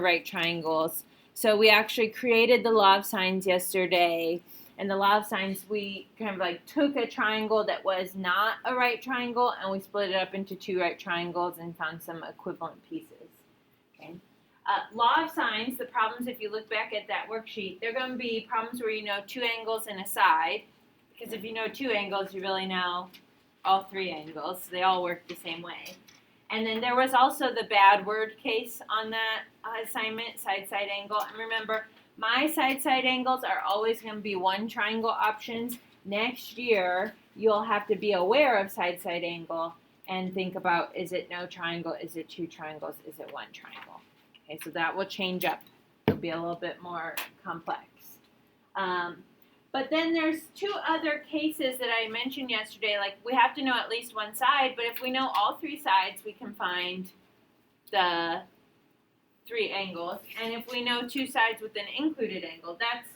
right triangles. So we actually created the law of sines yesterday. And the law of sines, we kind of like took a triangle that was not a right triangle and we split it up into two right triangles and found some equivalent pieces. Okay. Law of sines, the problems, if you look back at that worksheet, they're going to be problems where you know two angles and a side. Because if you know two angles, you really know all three angles. So they all work the same way. And then there was also the bad word case on that assignment, side-side angle. And remember, my side-side angles are always going to be one triangle options. Next year, you'll have to be aware of side-side angle and think about, is it no triangle, is it two triangles, is it one triangle? Okay, so that will change up. It'll be a little bit more complex. But then there's two other cases that I mentioned yesterday. Like, we have to know at least one side, but if we know all three sides, we can find the three angles. And if we know two sides with an included angle, that's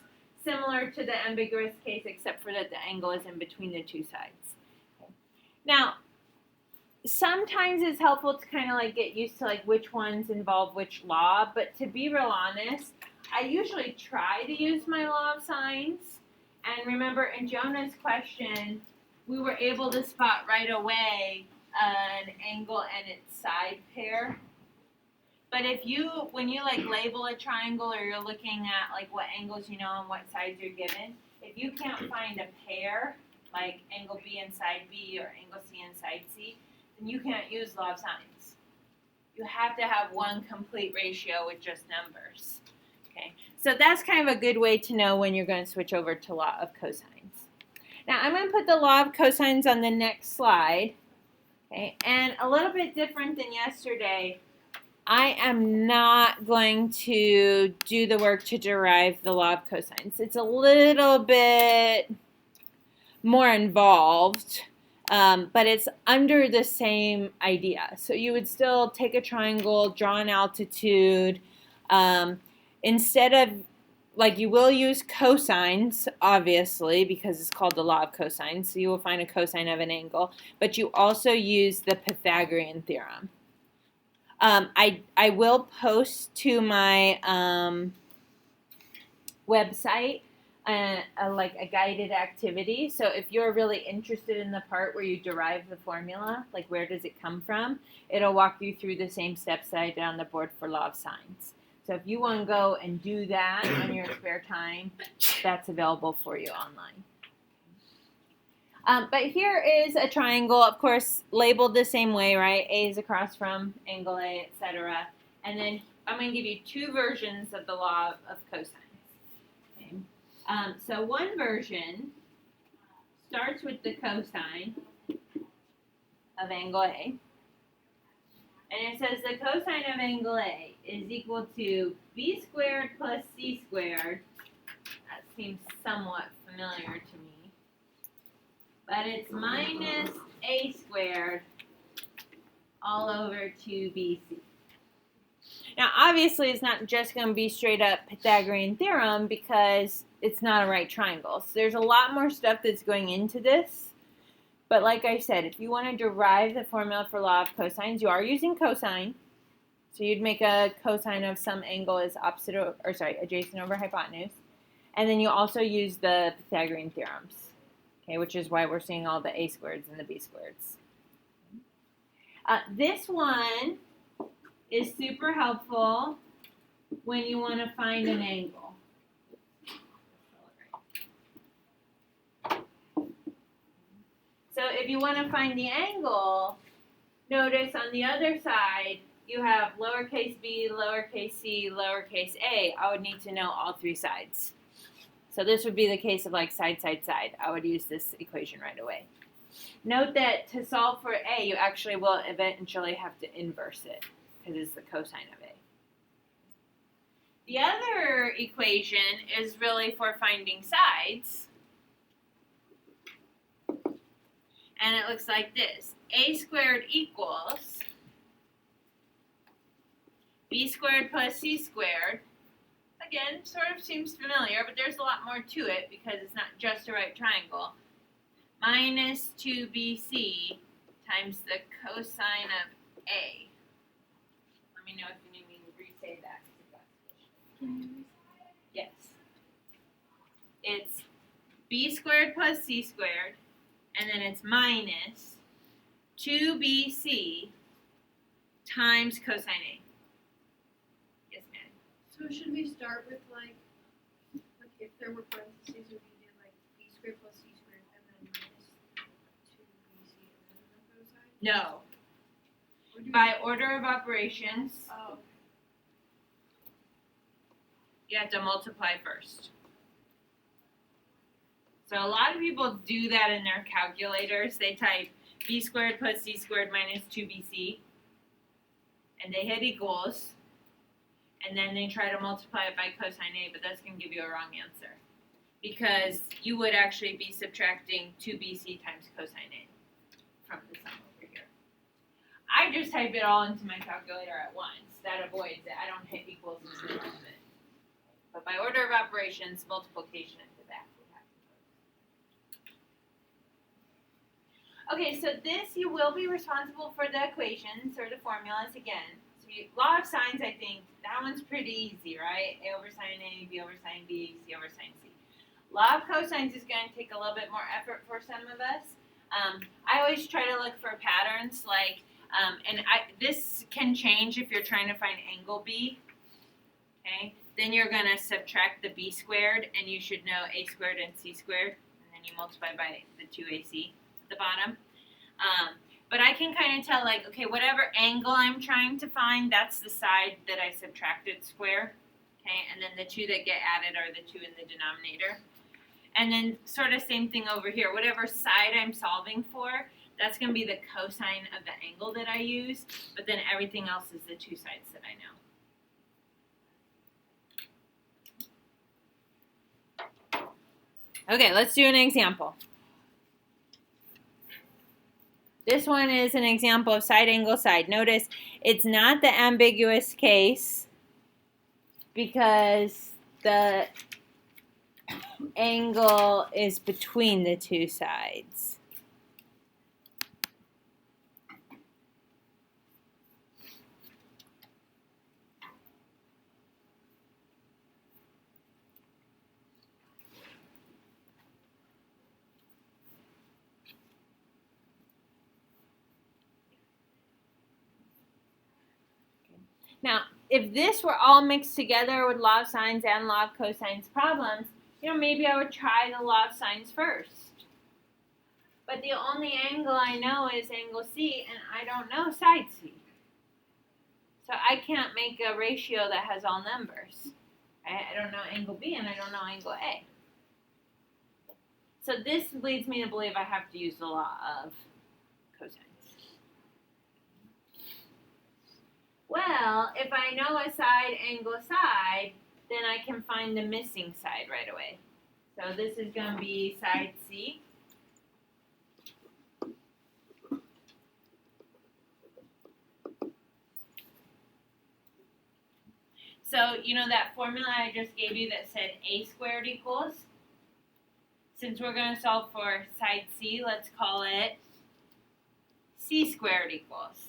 similar to the ambiguous case, except for that the angle is in between the two sides. Okay. Now, sometimes it's helpful to kind of like get used to like which ones involve which law, but to be real honest, I usually try to use my law of sines. And remember, in Jonah's question, we were able to spot right away an angle and its side pair. But if you, when you like label a triangle or you're looking at like what angles you know and what sides you're given, if you can't find a pair, like angle B and side B or angle C and side C, then you can't use law of sines. You have to have one complete ratio with just numbers. Okay, so that's kind of a good way to know when you're going to switch over to law of cosines. Now I'm going to put the law of cosines on the next slide. Okay, and a little bit different than yesterday, I am not going to do the work to derive the law of cosines. It's a little bit more involved, but it's under the same idea. So you would still take a triangle, draw an altitude. Instead of, like, you will use cosines, obviously, because it's called the law of cosines. So you will find a cosine of an angle. But you also use the Pythagorean theorem. I will post to my website like a guided activity. So if you're really interested in the part where you derive the formula, like where does it come from, it'll walk you through the same steps that I did on the board for law of sines. So if you want to go and do that on your spare time, that's available for you online. But here is a triangle, of course, labeled the same way, right? A is across from angle A, etc. And then I'm going to give you two versions of the law of cosines. Okay. So one version starts with the cosine of angle A. And it says the cosine of angle A is equal to b squared plus c squared. That seems somewhat familiar to me. But it's minus a squared all over 2bc. Now, obviously, it's not just going to be straight up Pythagorean theorem because it's not a right triangle. So there's a lot more stuff that's going into this. But like I said, if you want to derive the formula for law of cosines, you are using cosine. So you'd make a cosine of some angle is adjacent over hypotenuse. And then you also use the Pythagorean theorems, okay, which is why we're seeing all the a squareds and the b squareds. This one is super helpful when you want to find an angle. So if you want to find the angle, notice on the other side, you have lowercase b, lowercase c, lowercase a. I would need to know all three sides. So this would be the case of like side, side, side. I would use this equation right away. Note that to solve for a, you actually will eventually have to inverse it because it's the cosine of a. The other equation is really for finding sides. And it looks like this. A squared equals b squared plus c squared. Again, sort of seems familiar, but there's a lot more to it because it's not just a right triangle. Minus 2bc times the cosine of a. Let me know if you need me to re-say that because it got Yes. It's b squared plus c squared, and then it's minus 2bc times cosine A. Yes, ma'am. So should we start with like if there were parentheses, would we do like b squared plus c squared and then minus 2bc and then the cosine? No. By order of operations, Oh. you have to multiply first. So a lot of people do that in their calculators. They type b squared plus c squared minus 2bc, and they hit equals, and then they try to multiply it by cosine A, but that's going to give you a wrong answer. Because you would actually be subtracting 2bc times cosine A from the sum over here. I just type it all into my calculator at once. That avoids it. I don't hit equals in the middle of it. But by order of operations, multiplication at the back we have to put. Okay, so this you will be responsible for the equations or the formulas again. So law of sines, I think, that one's pretty easy, right? A over sine A, B over sine B, C over sine C. Law of cosines is going to take a little bit more effort for some of us. I always try to look for patterns like, this can change if you're trying to find angle B, okay? Then you're going to subtract the b squared, and you should know a squared and c squared, and then you multiply by the 2ac at the bottom. But I can kind of tell, like, okay, whatever angle I'm trying to find, that's the side that I subtracted square, okay? And then the two that get added are the two in the denominator. And then sort of same thing over here. Whatever side I'm solving for, that's going to be the cosine of the angle that I use, but then everything else is the two sides that I know. Okay, let's do an example. This one is an example of side angle side. Notice it's not the ambiguous case because the angle is between the two sides. Now, if this were all mixed together with law of sines and law of cosines problems, maybe I would try the law of sines first. But the only angle I know is angle C, and I don't know side C. So I can't make a ratio that has all numbers. I don't know angle B, and I don't know angle A. So this leads me to believe I have to use the law of cosines. Well, if I know a side angle side, then I can find the missing side right away. So this is going to be side C. So, that formula I just gave you that said a squared equals? Since we're going to solve for side C, let's call it c squared equals.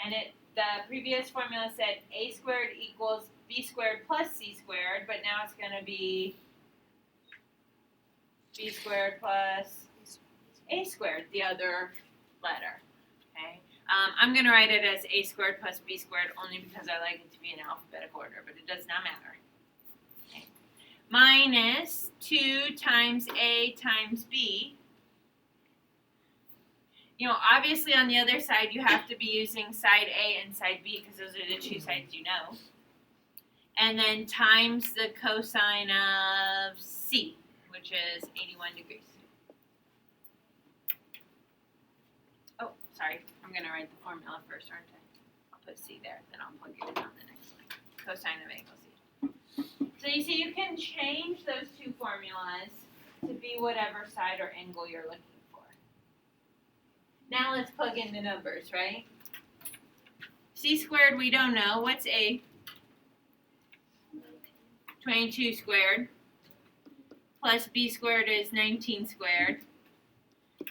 And the previous formula said a squared equals b squared plus c squared, but now it's going to be b squared plus a squared, the other letter. Okay. I'm going to write it as a squared plus b squared only because I like it to be in alphabetical order, but it does not matter. Okay. Minus 2 times a times b. Obviously on the other side you have to be using side A and side B because those are the two sides you know. And then times the cosine of C, which is 81 degrees. Oh, sorry. I'm going to write the formula first, aren't I? I'll put C there, then I'll plug it in on the next one. Cosine of angle C. So you see you can change those two formulas to be whatever side or angle you're looking for. Now let's plug in the numbers, right? C squared we don't know. What's A? 22 squared. Plus B squared is 19 squared.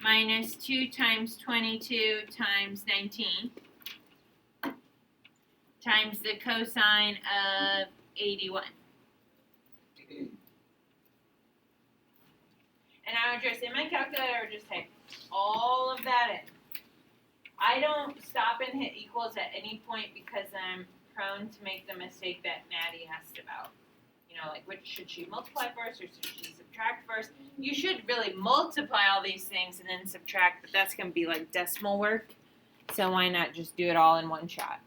Minus 2 times 22 times 19. times the cosine of 81. And I would just, in my calculator, just type all of that in. I don't stop and hit equals at any point because I'm prone to make the mistake that Maddie asked about. You know, like, which should she multiply first or should she subtract first? You should really multiply all these things and then subtract, but that's going to be like decimal work. So why not just do it all in one shot?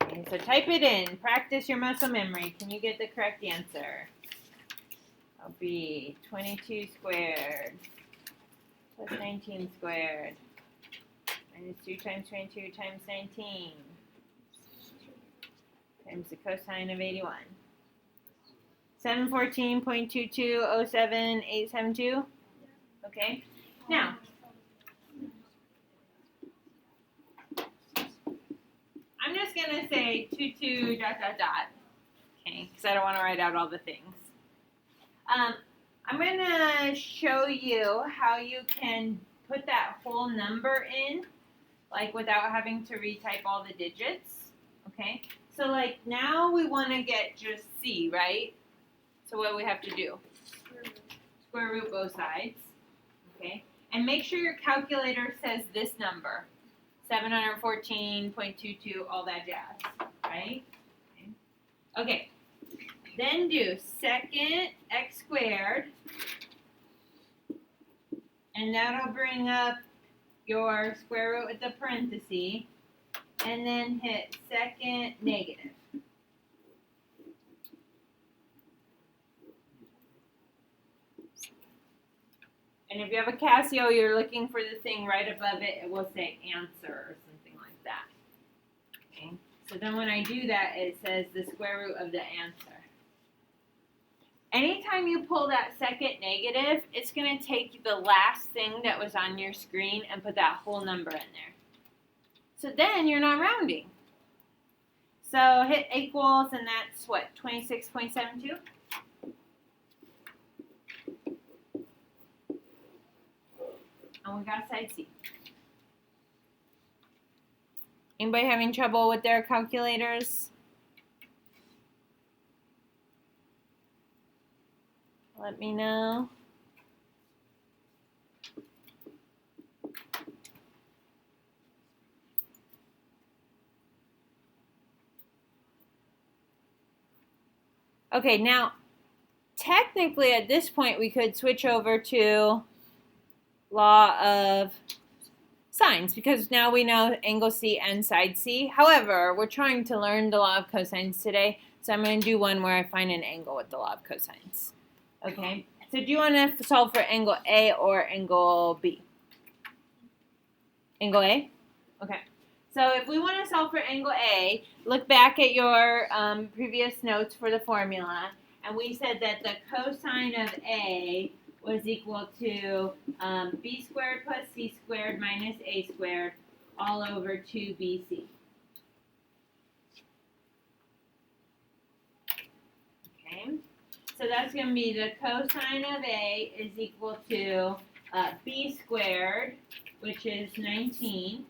Okay, so type it in. Practice your muscle memory. Can you get the correct answer? That'll be 22 squared plus 19 squared minus 2 times 22 times 19 times the cosine of 81. 714.2207872. Okay. Now, I'm just going to say 22 ... Okay, because I don't want to write out all the things. I'm going to show you how you can put that whole number in, like without having to retype all the digits. Okay, so like now we want to get just C, right? So what do we have to do? Square root both sides. Okay, and make sure your calculator says this number, 714.22, all that jazz, right? Okay. Then do second x squared, and that'll bring up your square root with the parenthesis, and then hit second negative. And if you have a Casio, you're looking for the thing right above it, it will say answer or something like that. Okay. So then when I do that, it says the square root of the answer. Anytime you pull that second negative, it's going to take the last thing that was on your screen and put that whole number in there. So then you're not rounding. So hit equals, and that's what, 26.72? And we got side C. Anybody having trouble with their calculators? Let me know. Okay, now technically at this point we could switch over to law of sines because now we know angle C and side C. However, we're trying to learn the law of cosines today, so I'm going to do one where I find an angle with the law of cosines. Okay, so do you want to solve for angle A or angle B? Angle A? Okay. So if we want to solve for angle A, look back at your previous notes for the formula, and we said that the cosine of A was equal to B squared plus C squared minus A squared all over 2BC. Okay. So that's going to be the cosine of A is equal to B squared, which is 19,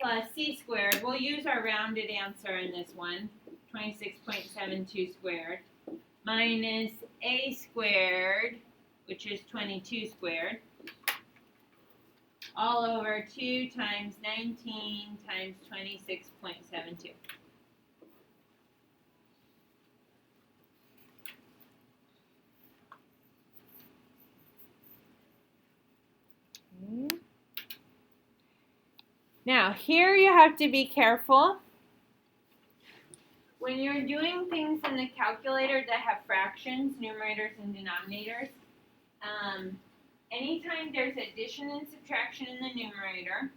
plus C squared. We'll use our rounded answer in this one, 26.72 squared, minus A squared, which is 22 squared, all over 2 times 19 times 26.72. Now, here you have to be careful. When you're doing things in the calculator that have fractions, numerators and denominators, anytime there's addition and subtraction in the numerator,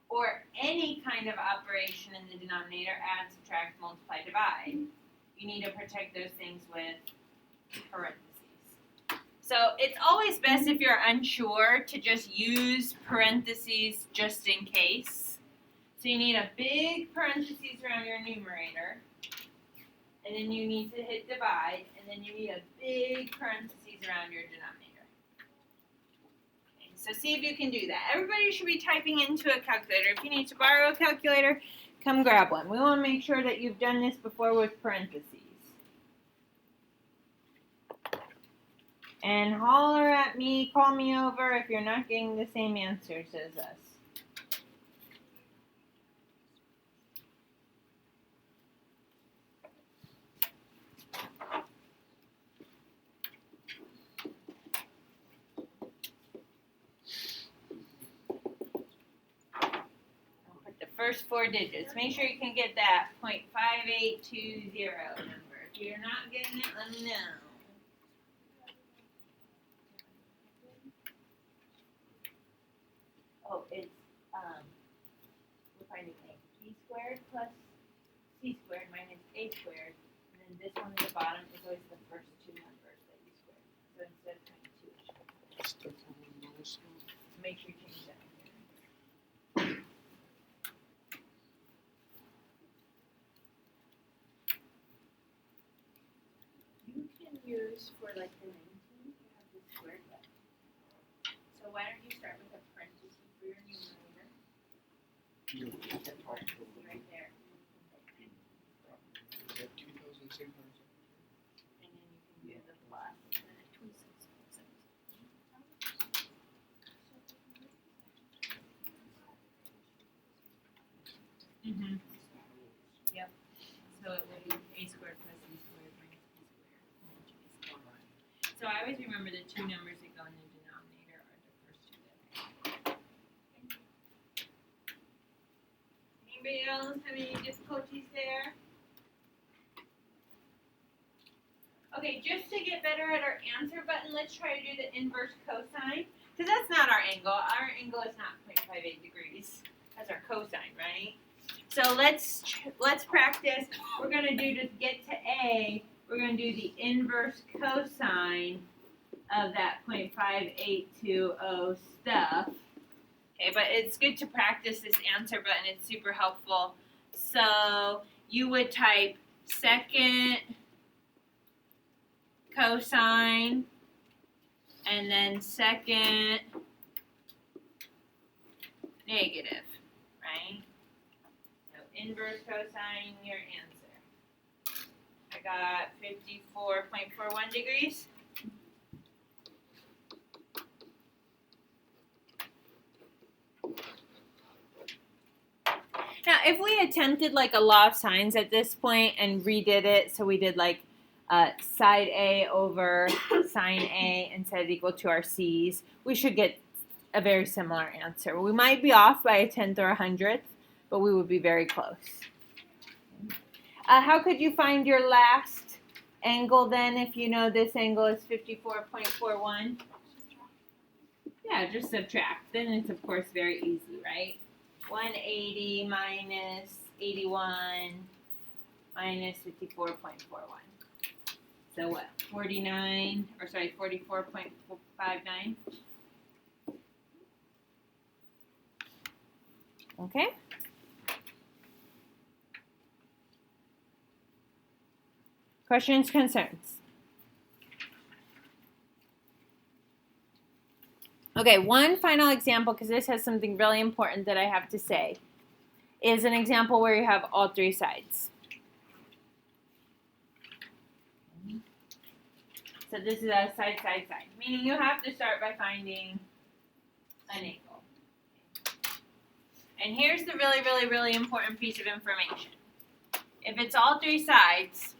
or any kind of operation in the denominator, add, subtract, multiply, divide, you need to protect those things with parentheses. So it's always best if you're unsure to just use parentheses just in case. So you need a big parentheses around your numerator, and then you need to hit divide, and then you need a big parentheses around your denominator. Okay, So see if you can do that. Everybody should be typing into a calculator. If you need to borrow a calculator, come grab one. We want to make sure that you've done this before with parentheses. And holler at me, call me over if you're not getting the same answers as us. The first 4 digits. Make sure you can get that 0.5820 number. If you're not getting it, let me know. Oh, it's we're finding b squared plus c squared minus a squared, and then this one at the bottom is always the first 2 numbers that you squared. So instead of 22, make sure you change that. You can use for like the 19, you have the squared left. So why don't you start with a parenthesis for your numerator? The parenthesis right there. And then you can do the plus and then a 26. Mm-hmm. Yep. So it will be a squared plus b squared minus b squared. So I always remember the 2 numbers that go in the denominator are the first 2 that I. Anybody else have any difficulties there? Okay, just to get better at our answer button, let's try to do the inverse cosine. Because that's not our angle. Our angle is not 0.58 degrees. That's our cosine, right? So let's practice. We're going to do, to get to A, we're going to do the inverse cosine of that 0.5820 stuff. Okay, but it's good to practice this answer button. It's super helpful. So you would type second cosine and then second negative, right? So inverse cosine, your answer. I got 54.41 degrees. Now, if we attempted like a law of sines at this point and redid it, so we did like side A over sine A and set it equal to our C's, we should get a very similar answer. We might be off by a 10th or a 100th, but we would be very close. How could you find your last angle then if you know this angle is 54.41? Yeah, just subtract. Then it's, of course, very easy, right? 180 minus 81 minus 54.41. So what? 44.59. Okay. Questions, concerns? Okay, one final example, because this has something really important that I have to say, is an example where you have all 3 sides. So this is a side, side, side, meaning you have to start by finding an angle. And here's the really, really, really important piece of information. If it's all 3 sides,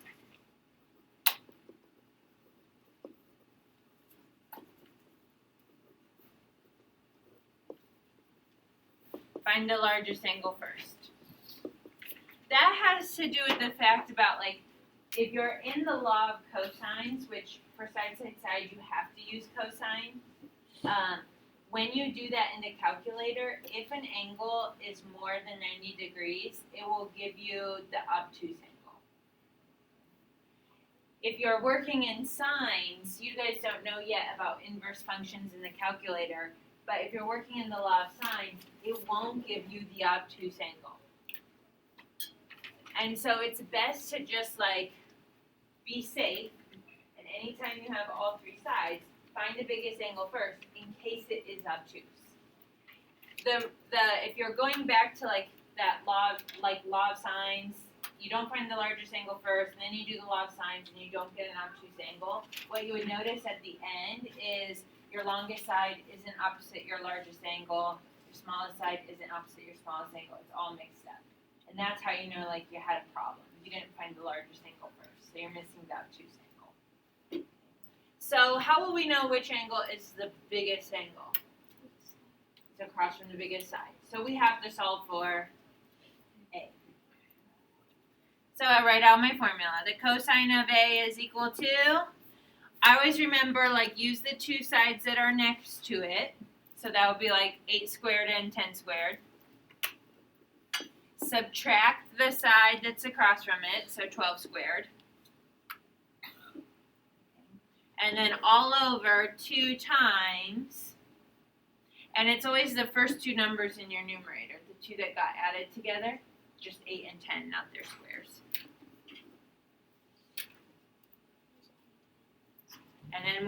find the largest angle first. That has to do with the fact about, like, if you're in the law of cosines, which for side, side, side, you have to use cosine. When you do that in the calculator, if an angle is more than 90 degrees, it will give you the obtuse angle. If you're working in sines, you guys don't know yet about inverse functions in the calculator, but if you're working in the law of sines, it won't give you the obtuse angle. And so it's best to just, like, be safe, and anytime you have all 3 sides, find the biggest angle first in case it is obtuse. If you're going back to like that law of sines, you don't find the largest angle first, and then you do the law of sines, and you don't get an obtuse angle. What you would notice at the end is your longest side isn't opposite your largest angle. Your smallest side isn't opposite your smallest angle. It's all mixed up, and that's how you know like you had a problem. You didn't find the largest angle first, so you're missing the obtuse angle. So how will we know which angle is the biggest angle? It's across from the biggest side. So we have to solve for A. So I write out my formula. The cosine of A is equal to, I always remember like use the two sides that are next to it. So that would be like 8 squared and 10 squared. Subtract the side that's across from it, so 12 squared. And then all over 2 times, and it's always the first two numbers in your numerator, the two that got added together, just 8 and 10, not their squares. And then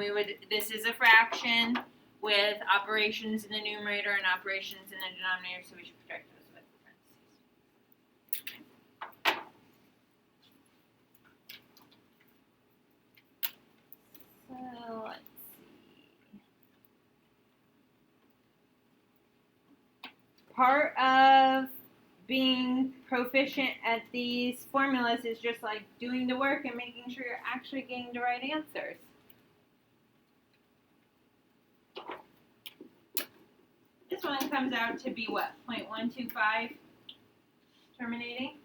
this is a fraction with operations in the numerator and operations in the denominator, so we should protect those with parentheses. So let's see. Part of being proficient at these formulas is just like doing the work and making sure you're actually getting the right answers. This one comes out to be what, 0.125 terminating?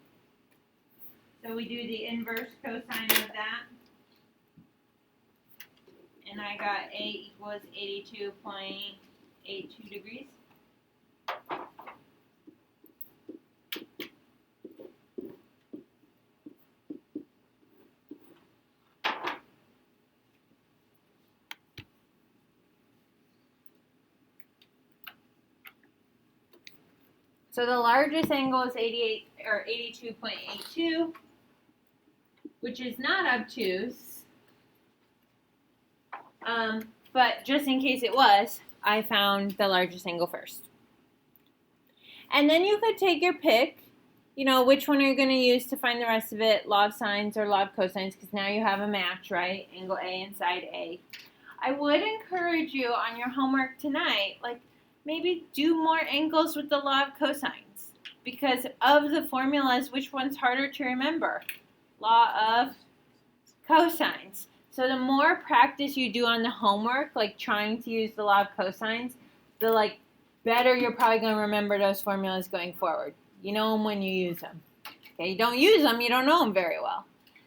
So we do the inverse cosine of that. And I got A equals 82.82 degrees. So the largest angle is 82.82, which is not obtuse. But just in case it was, I found the largest angle first. And then you could take your pick, which one are you going to use to find the rest of it, law of sines or law of cosines, because now you have a match, right? Angle A and side A. I would encourage you on your homework tonight, maybe do more angles with the law of cosines, because of the formulas, which one's harder to remember? Law of cosines. So the more practice you do on the homework, trying to use the law of cosines, the better you're probably going to remember those formulas going forward. You know them when you use them. Okay, you don't use them, you don't know them very well.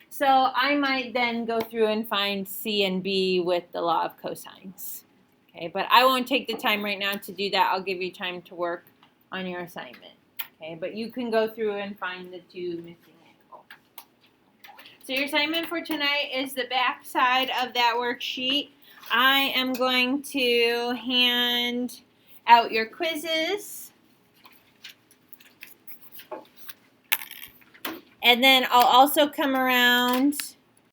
So I might then go through and find C and B with the law of cosines. Okay, but I won't take the time right now to do that. I'll give you time to work on your assignment. Okay, but you can go through and find the two missing angles. So your assignment for tonight is the back side of that worksheet. I am going to hand out your quizzes. And then I'll also come around